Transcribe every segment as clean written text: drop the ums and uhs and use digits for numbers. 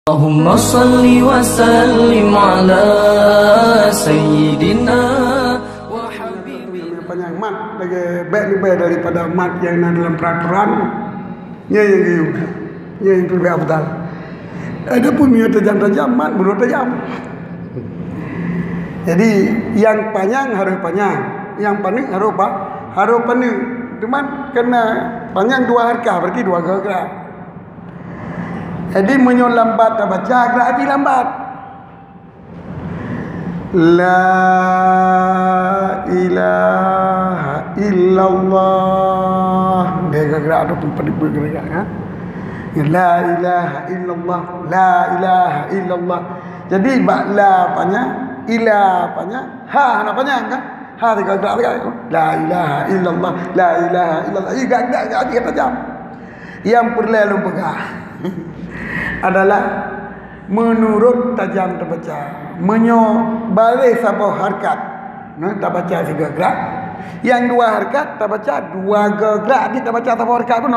Allahumma salli wa sallim ala sayyidina wa habibina. Panjang mat lagi baik lebih daripada mat yang ada dalam peraturan. Yang lebih afdal. Ada pun minyak tajam-tajam, mat menurut tajam. Jadi yang panjang harus panjang, yang pendek harus apa? Harus pendek. Cuman kena panjang dua harkah berarti dua gerak. Jadi menyo lambat tak baca gerak hati lambat. La ilaha illallah. Dia gerak tu tempat bergerak kan. La ilaha illallah, la ilaha illallah. Jadi la panjang, ila panjang, ha nak panjang kan? Ha tiga gerak. La ilaha illallah, la ilaha illallah. Gerak hati tajam. Yang perlu pegang adalah menurut tajam terbaca, baris apa harkat, tak baca tiga gerak. Yang dua harkat tak baca dua gerak, dia tak baca apa harkat pun.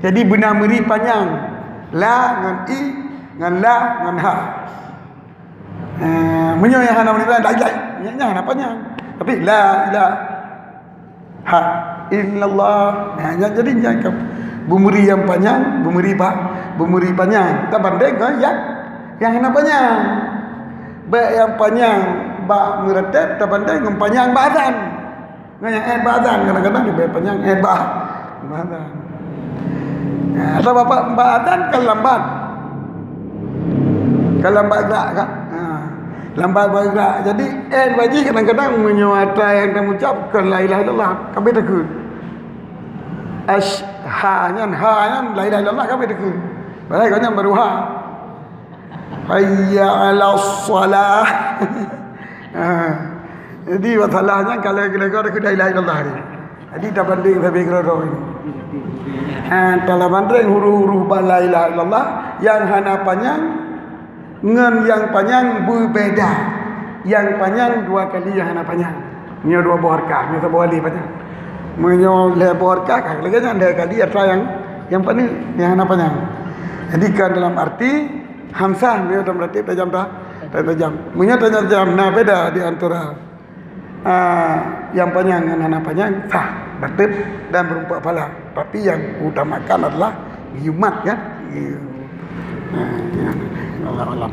Jadi benar meri panjang, la dengan i dengan la dengan ha. Yang hana menira dak jai, yang hana panjang. Tapi la ilaha illallah. Jadi jangan bumuri yang panjang, bumuri panjang. Tak banding ke yang hana panjang. Baik yang panjang ba meretep tak banding dengan panjang badan. Yang badan kadang-kadang dia panjang badan. Atau bapak badan kan lambat. Kan lambat gerak kan? Lambat bergerak. Jadi baji kadang-kadang menyuata yang kita ucapkan la ilaha illallah kami takut. Ha-nya la ilaha illallah kami takut. Baik kau yang baru ha. Hayya 'alas salah. Jadi masalahnya kalau kita ada la ilaha illallah ni. Jadi tak banding sampai kerana ini. Kalau banding huruf-huruf la ilaha illallah yang hana panjang dengan yang panjang berbeza. Yang panjang dua kali yang hana panjang. Ini dua buah harkah, ini satu kali panjang. Menyolah buah harkah kan lagi ada kali atau yang panjang yang hana panjang. Jadi kan dalam arti hamzah dia dalam arti tajam tak? Tajam. Menyata tajam. Nah beda di antara yang panjang dengan hana panjang sah, tertib dan berumpak pala. Tapi yang utamakan adalah yumat kan. Allah Allah.